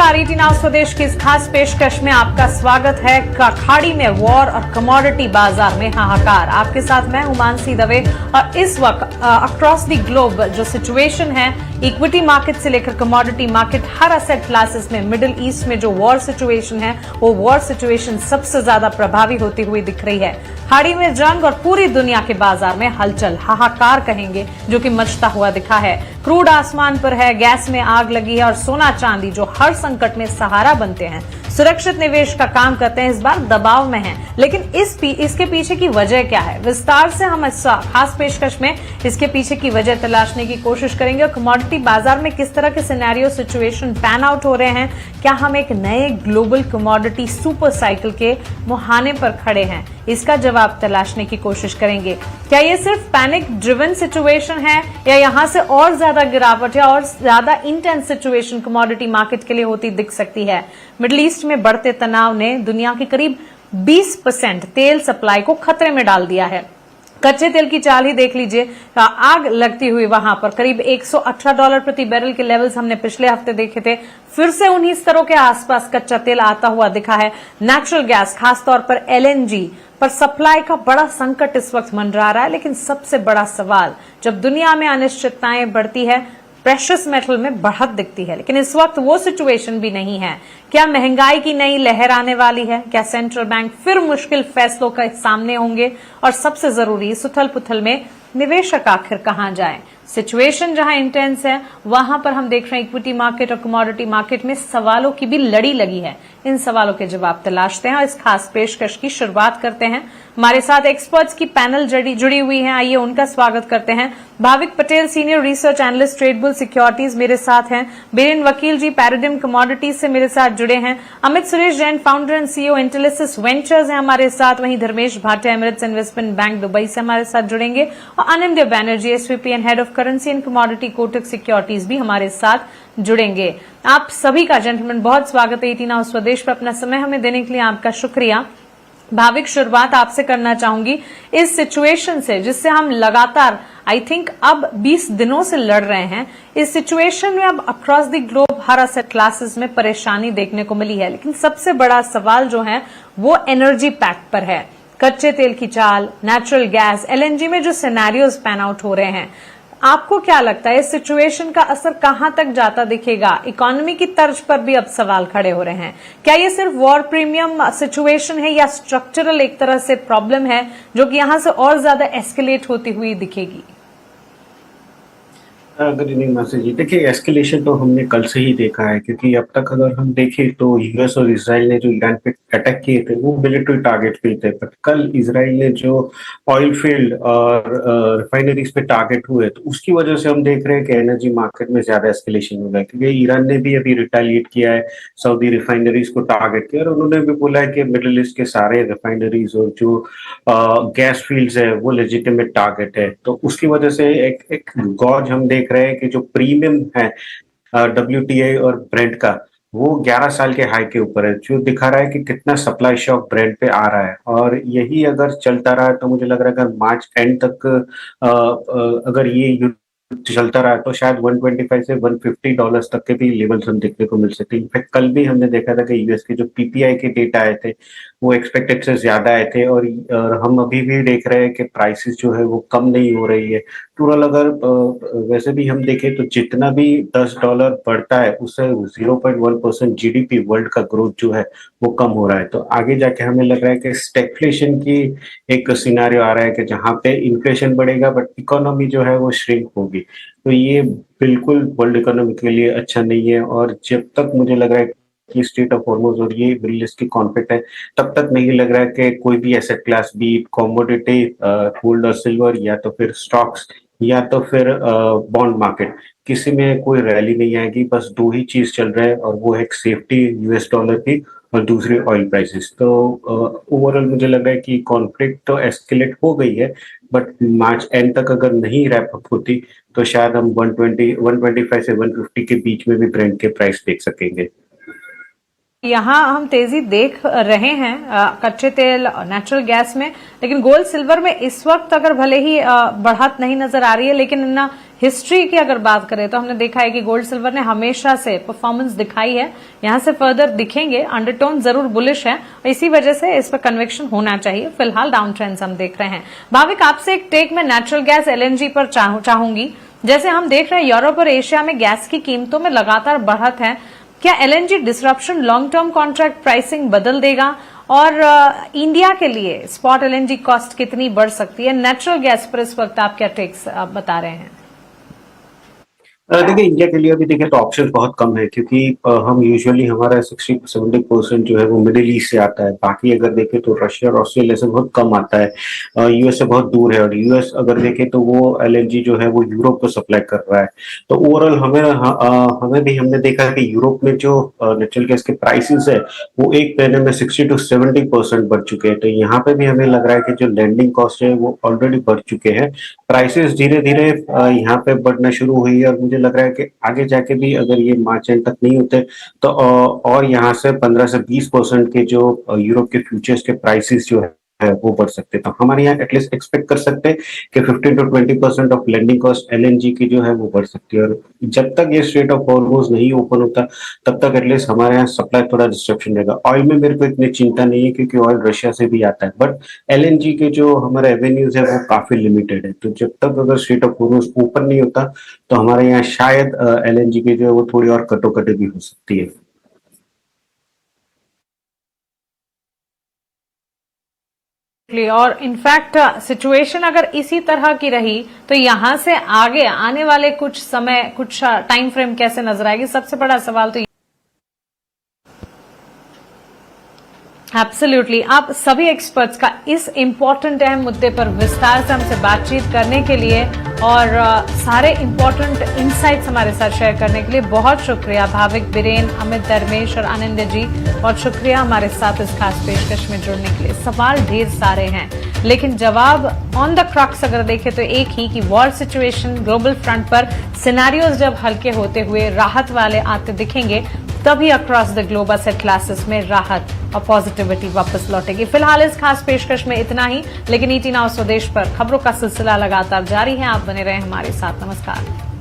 नमस्कार, ET now स्वदेश की इस खास पेशकश में आपका स्वागत है। खाड़ी में वॉर और कमोडिटी बाजार में हाहाकार। आपके साथ मैं हूं मानसी दवे और इस वक्त अक्रॉस द ग्लोब जो सिचुएशन है, इक्विटी मार्केट से लेकर कमोडिटी मार्केट, हर असेट क्लासेस में मिडिल ईस्ट में जो वॉर सिचुएशन है, वो वॉर सिचुएशन सबसे ज्यादा प्रभावी होती हुई दिख रही है। खाड़ी में जंग और पूरी दुनिया के बाजार में हलचल, हाहाकार कहेंगे, जो कि मचता हुआ दिखा है। क्रूड आसमान पर है, गैस में आग लगी है और सोना चांदी जो हर संकट में सहारा बनते हैं, सुरक्षित निवेश का काम करते हैं, इस बार दबाव में हैं। लेकिन इसके पीछे की वजह क्या है, विस्तार से हम इस खास पेशकश में इसके पीछे की वजह तलाशने की कोशिश करेंगे। और कमोडिटी बाजार में किस तरह के सिनेरियो सिचुएशन पैन आउट हो रहे हैं, क्या हम एक नए ग्लोबल कमोडिटी सुपर साइकिल के मुहाने पर खड़े हैं, इसका जवाब तलाशने की कोशिश करेंगे। क्या ये सिर्फ पैनिक ड्रिवन सिचुएशन है या यहां से और ज्यादा गिरावट या और ज्यादा इंटेंस सिचुएशन कमोडिटी मार्केट के लिए होती दिख सकती है। मिडिल ईस्ट में बढ़ते तनाव ने दुनिया के करीब 20% तेल सप्लाई को खतरे में डाल दिया है। कच्चे तेल की चाल ही देख लीजिए, आग लगती हुई वहां पर करीब $118 प्रति बैरल के लेवल्स हमने पिछले हफ्ते देखे थे। फिर से उन्हीं स्तरों के आसपास कच्चा तेल आता हुआ दिखा है। नेचुरल गैस, खासतौर पर एलएनजी पर सप्लाई का बड़ा संकट इस वक्त मंडरा रहा है। लेकिन सबसे बड़ा सवाल, जब दुनिया में अनिश्चितताएं बढ़ती है, प्रेशियस मेटल में बढ़त दिखती है, लेकिन इस वक्त वो सिचुएशन भी नहीं है। क्या महंगाई की नई लहर आने वाली है? क्या सेंट्रल बैंक फिर मुश्किल फैसलों के सामने होंगे? और सबसे जरूरी, इस उथल पुथल में निवेशक आखिर कहां जाएं? सिचुएशन जहां इंटेंस है, वहां पर हम देख रहे हैं इक्विटी मार्केट और कमोडिटी मार्केट में सवालों की भी लड़ी लगी है। इन सवालों के जवाब तलाशते हैं और इस खास पेशकश की शुरुआत करते हैं। हमारे साथ एक्सपर्ट्स की पैनल जुड़ी हुई है, आइए उनका स्वागत करते हैं। Bhavik Patel, senior research analyst, Tradebull Securities मेरे साथ हैं। बीरेन वकील जी, पैराडिम कमोडिटीज से मेरे साथ जुड़े हैं। Amit Suresh Jain, founder and CEO Intellisys Ventures हैं हमारे साथ। वहीं Dharmesh Bhatia, Emirates Investment Bank Dubai से हमारे साथ जुड़ेंगे। और Anindya Banerjee, SVP and head of currency and commodity, Kotak Securities भी हमारे साथ जुड़ेंगे। आप सभी का जेंटलमैन बहुत स्वागत है ईटी नाउ स्वदेश पर। अपना समय हमें देने के लिए आपका शुक्रिया। भाविक, शुरुआत आपसे करना चाहूंगी इस सिचुएशन से, जिससे हम लगातार आई थिंक अब 20 दिनों से लड़ रहे हैं। इस सिचुएशन में अब across the globe her asset classes में परेशानी देखने को मिली है। लेकिन सबसे बड़ा सवाल जो है वो एनर्जी पैक्ट पर है। कच्चे तेल की चाल, नेचुरल गैस, एलएनजी में जो सिनेरियोज पैन आउट हो रहे हैं, आपको क्या लगता है इस सिचुएशन का असर कहां तक जाता दिखेगा? इकोनॉमी की तर्ज पर भी अब सवाल खड़े हो रहे हैं। क्या ये सिर्फ वॉर प्रीमियम सिचुएशन है या स्ट्रक्चरल एक तरह से प्रॉब्लम है जो कि यहां से और ज्यादा एस्केलेट होती हुई दिखेगी? गुड इवनिंग मासी जी। देखिए, एस्केलेशन तो हमने कल से ही देखा है, क्योंकि अब तक अगर हम देखें तो यूएस और इजराइल ने जो ईरान पे अटैक किए थे वो मिलिट्री टारगेट पे थे। बट कल इजराइल ने जो ऑयल फील्ड और रिफाइनरीज पे टारगेट हुए, तो उसकी वजह से हम देख रहे हैं कि एनर्जी मार्केट में ज्यादा एस्केलेशन हो रहा है। क्योंकि ईरान ने भी अभी रिटेलिएट किया है, सऊदी रिफाइनरीज को टारगेट किया, और उन्होंने भी बोला है कि मिडिल ईस्ट के सारे रिफाइनरीज और जो गैस फील्ड्स है वो लेजिटिमेट टारगेट है। तो उसकी वजह से एक गॉज हम देख रहे हैं कि जो प्रीमियम है WTI और ब्रेंट का, वो 11 साल के हाई के ऊपर है, जो दिखा रहा है कि कितना सप्लाई शॉक ब्रेंट पे आ रहा है। और यही अगर चलता रहा तो मुझे लग रहा है अगर मार्च एंड तक अगर ये युद्ध चलता रहा तो शायद 125 से $150 तक के भी लेवल्स हम देखने को मिल सकते हैं। इनफैक्ट कल भी हमने देखा था कि यूएस के जो PPI के डेटा आए थे वो एक्सपेक्टेड से ज्यादा आए थे, और हम अभी भी देख रहे हैं कि प्राइसेस जो है वो कम नहीं हो रही है। टोटल अगर वैसे भी हम देखें तो जितना भी $10 बढ़ता है उससे 0.1% GDP वर्ल्ड का ग्रोथ जो है वो कम हो रहा है। तो आगे जाके हमें लग रहा है कि स्टैग्फ्लेशन की एक सिनारियो आ रहा है कि जहाँ पे इन्फ्लेशन बढ़ेगा बट इकोनॉमी जो है वो श्रिंक होगी। तो ये बिल्कुल वर्ल्ड इकोनॉमी के लिए अच्छा नहीं है। और जब तक मुझे लग रहा है कि स्टेट ऑफ हॉर्मोज और ये मिडिल ईस्ट की कॉन्फ्लिक्ट है, तब तक नहीं लग रहा है कि कोई भी एसेट क्लास, भी कॉमोडिटी, गोल्ड और सिल्वर, या तो फिर स्टॉक्स, या तो फिर बॉन्ड मार्केट, किसी में कोई रैली नहीं आएगी। बस दो ही चीज चल रहा है, और वो है एक सेफ्टी यूएस डॉलर की और दूसरी ऑयल प्राइसेस। तो ओवरऑल मुझे लग रहा है कि कॉन्फ्लिक्ट तो एस्केलेट हो गई है, बट मार्च एंड तक अगर नहीं रैप अप होती तो शायद हम 125 से 150 के बीच में भी ब्रेंट के प्राइस देख सकेंगे। यहाँ हम तेजी देख रहे हैं कच्चे तेल नेचुरल गैस में, लेकिन गोल्ड सिल्वर में इस वक्त अगर भले ही बढ़त नहीं नजर आ रही है, लेकिन हिस्ट्री की अगर बात करें तो हमने देखा है कि गोल्ड सिल्वर ने हमेशा से परफॉर्मेंस दिखाई है। यहां से फर्दर दिखेंगे, अंडरटोन जरूर बुलिश है, इसी वजह से इस पर कन्विक्शन होना चाहिए। फिलहाल डाउन ट्रेंड्स हम देख रहे हैं। भाविक, आपसे एक टेक में नेचुरल गैस एलएनजी पर चाहूंगी। जैसे हम देख रहे हैं यूरोप और एशिया में गैस की कीमतों में लगातार बढ़त है, क्या LNG disruption long term contract pricing बदल देगा और इंडिया के लिए स्पॉट एलएनजी कॉस्ट कितनी बढ़ सकती है? नेचुरल गैस पर इस वक्त आप क्या टेक्स बता रहे हैं? देखिए, इंडिया के लिए अभी देखिए तो ऑप्शन बहुत कम है, क्योंकि हम यूजुअली हमारा 60-70% जो है वो मिडिल ईस्ट से आता है। बाकी अगर देखें तो रशिया और ऑस्ट्रेलिया से बहुत कम आता है, यूएस से बहुत दूर है, और यूएस अगर देखें तो वो एलएनजी जो है वो यूरोप को सप्लाई कर रहा है। तो ओवरऑल हमने देखा है कि यूरोप में जो नेचुरल गैस के प्राइसेस है वो एक महीने में 60-70% बढ़ चुके हैं। तो यहाँ पे भी हमें लग रहा है कि जो लैंडिंग कॉस्ट है वो ऑलरेडी बढ़ चुके हैं। प्राइसेस धीरे धीरे यहाँ पे बढ़ना शुरू हुई है, और मुझे लग रहा है कि आगे जाके भी अगर ये मार्च एंड तक नहीं होते तो और यहाँ से 15 से 20% के जो यूरोप के फ्यूचर्स के प्राइसेस जो है वो बढ़ सकते हैं। तो हमारे यहाँ एटलीस्ट एक्सपेक्ट कर सकते हैं कि 15-20% ऑफ लैंडिंग कॉस्ट एलएनजी की जो है वो बढ़ सकती है। और जब तक ये स्ट्रेट ऑफ हॉर्मुज़ नहीं ओपन होता तब तक एटलीस्ट हमारे यहाँ सप्लाई थोड़ा डिस्ट्रप्शन रहेगा। ऑयल में मेरे को इतनी चिंता नहीं है, क्योंकि ऑयल रशिया से भी आता है, बट एलएनजी के जो हमारे एवेन्यूज है वो काफी लिमिटेड है। तो जब तक अगर स्ट्रेट ऑफ हॉर्मुज़ ओपन नहीं होता तो हमारे यहाँ शायद एलएनजी की जो है वो थोड़ी और कटोकटी भी हो सकती है। और इनफैक्ट सिचुएशन अगर इसी तरह की रही तो यहां से आगे आने वाले कुछ समय, कुछ टाइम फ्रेम कैसे नजर आएगी? सबसे बड़ा सवाल तो एब्सोल्युटली आप सभी एक्सपर्ट्स का इस इंपॉर्टेंट अहम मुद्दे पर विस्तार से हमसे बातचीत करने के लिए और सारे इंपॉर्टेंट इनसाइट्स हमारे साथ शेयर करने के लिए बहुत शुक्रिया भाविक, बीरेन, अमित, धर्मेश और आनंद जी। बहुत शुक्रिया हमारे साथ इस खास पेशकश में जुड़ने के लिए। सवाल ढेर सारे हैं, लेकिन जवाब ऑन द क्रक्स अगर देखें तो एक ही कि वॉर सिचुएशन ग्लोबल फ्रंट पर सिनेरियोज जब हल्के होते हुए राहत वाले आते दिखेंगे, तभी across the globe asset classes में राहत और पॉजिटिविटी वापस लौटेगी। फिलहाल इस खास पेशकश में इतना ही, लेकिन ईटी नाउ स्वदेश पर खबरों का सिलसिला लगातार जारी है। आप बने रहें हमारे साथ। नमस्कार।